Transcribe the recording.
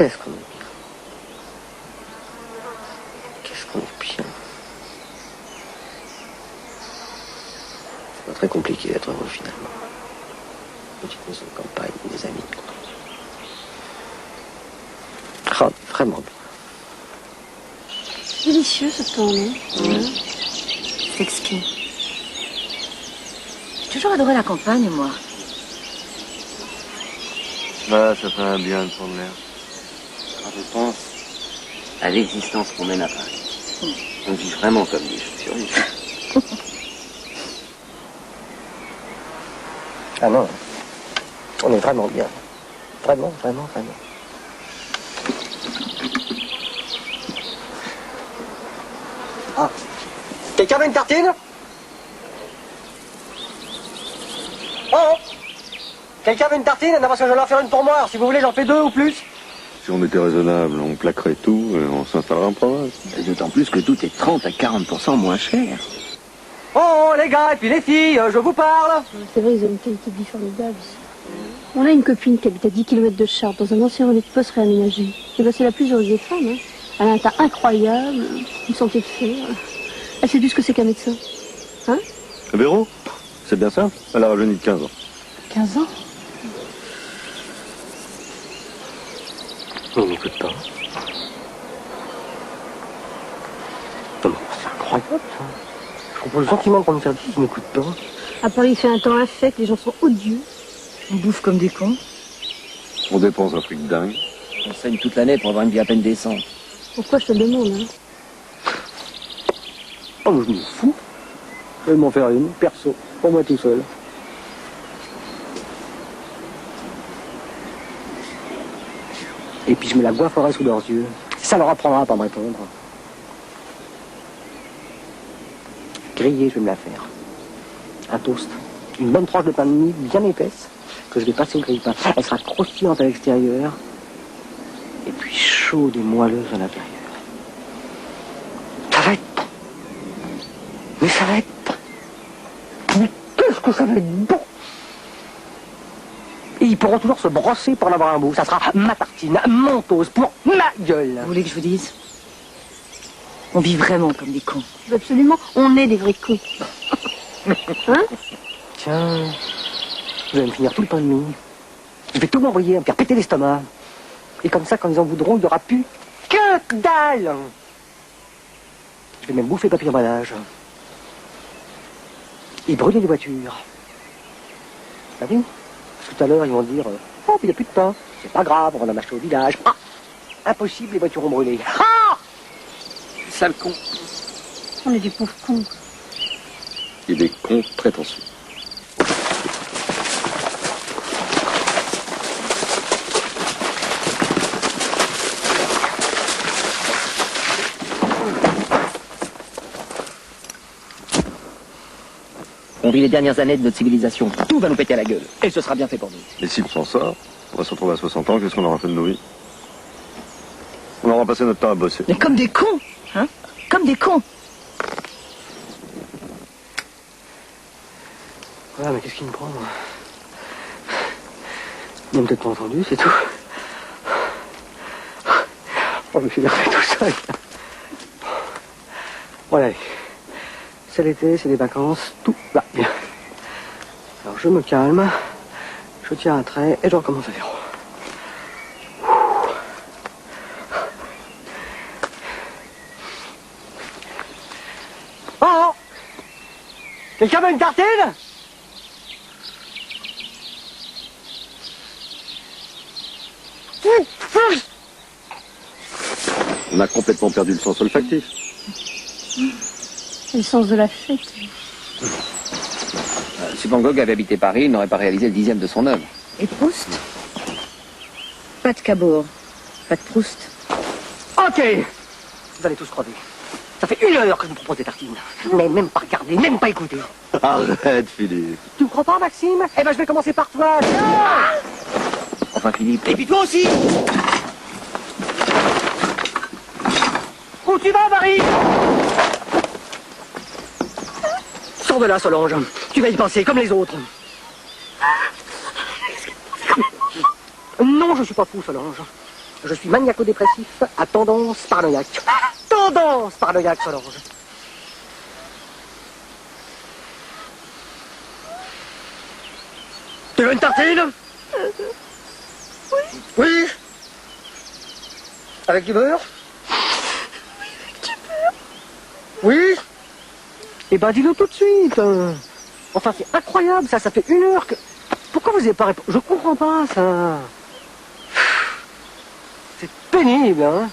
Qu'est-ce qu'on est bien. Qu'est-ce qu'on est bien. C'est pas très compliqué d'être heureux finalement. Petite maison de campagne, des amis. Ah, vraiment bien. Délicieux ce temps, non? C'est exquis. J'ai toujours adoré la campagne, moi. Bah, ça fait un bien de prendre l'air. Quand je pense à l'existence qu'on mène à Paris, on vit vraiment comme des survivants. Ah non, on est vraiment bien. Vraiment, vraiment, vraiment. Ah, quelqu'un veut une tartine? Oh, quelqu'un veut une tartine? Non, parce que je vais leur faire une pour moi. Alors, si vous voulez, j'en fais 2 ou plus. Si on était raisonnable, on plaquerait tout et on s'installerait en province. D'autant plus que tout est 30 à 40% moins cher. Oh, les gars, et puis les filles, je vous parle. C'est vrai, ils ont une qualité de vie formidable ici. On a une copine qui habite à 10 km de Chartres, dans un ancien relais de poste réaménagé. Et ben, c'est la plus heureuse des femmes. Hein. Elle a un tas incroyable, une santé de fer. Elle sait plus ce que c'est qu'un médecin. Hein? Véro, c'est bien simple. Elle a rajeuni de 15 ans. 15 ans? On n'écoute pas. Non, c'est incroyable, ça. Je comprends le sentiment qu'on me fait dire qu'ils n'écoutent pas. À Paris, il fait un temps infect, les gens sont odieux. On bouffe comme des cons. On dépense un fric dingue. On saigne toute l'année pour avoir une vie à peine décente. Pourquoi je te le demande, hein? Oh, mais je m'en fous. Je vais m'en faire une, perso, pour moi tout seul. Et puis je me la goinfrerai sous leurs yeux. Ça leur apprendra à pas me répondre. Grillée, je vais me la faire. Un toast. Une bonne tranche de pain de mie bien épaisse que je vais passer au grille-pain. Elle sera croustillante à l'extérieur et puis chaude et moelleuse à l'intérieur. Ça va être bon. Mais ça va être bon. Mais qu'est-ce que ça va être bon. Et ils pourront toujours se brosser pour en avoir un bout. Ça sera ma tartine, mon toast pour ma gueule. Vous voulez que je vous dise? On vit vraiment comme des cons. Absolument, on est des vrais cons. Hein? Tiens, vous allez me finir tout le pain de mie. Je vais tout m'envoyer, me faire péter l'estomac. Et comme ça, quand ils en voudront, il n'y aura plus que dalle. Je vais même bouffer le papier d'emballage. Et brûler les voitures. T'as vu? Parce que tout à l'heure, ils vont dire oh, il n'y a plus de pain. C'est pas grave, on va en acheter au village. Ah, impossible, les voitures ont brûlé. Ah, sale con. On est des pauvres cons. Et des cons prétentieux. On vit les dernières années de notre civilisation. Tout va nous péter à la gueule. Et ce sera bien fait pour nous. Et si on s'en sort, on va se retrouver à 60 ans, qu'est-ce qu'on aura fait de nos vies? On aura passé notre temps à bosser. Mais comme des cons, hein? Comme des cons. Voilà, mais qu'est-ce qu'il me prend, moi? Il n'a peut-être pas entendu, c'est tout. Oh, mais je suis fait tout seul. Voilà. C'est l'été, c'est les vacances, tout va bien. Alors je me calme, je tiens un trait et je recommence à zéro. Oh! Quelqu'un veut une tartine? On a complètement perdu le sens olfactif. C'est le sens de la fête. Si Van Gogh avait habité Paris, il n'aurait pas réalisé le 10e de son œuvre. Et Proust? Pas de Cabourg, pas de Proust. Ok! Vous allez tous crever. Ça fait 1 heure que je vous propose des tartines. Mais même pas regarder, même pas écouter. Arrête, Philippe. Tu me crois pas, Maxime? Eh ben, je vais commencer par toi. Ah, enfin, Philippe. Et puis toi aussi! Où tu vas, Marie? Sors de là, Solange. Tu vas y penser, comme les autres. Non, je suis pas fou, Solange. Je suis maniaco-dépressif à tendance paranoïaque. Tendance paranoïaque, Solange. Tu veux une tartine? Oui. Avec du beurre? Oui. Eh ben, dis-le tout de suite. Enfin, c'est incroyable, ça fait 1 heure que... Pourquoi vous n'avez pas répondu? Je comprends pas, ça. C'est pénible, hein.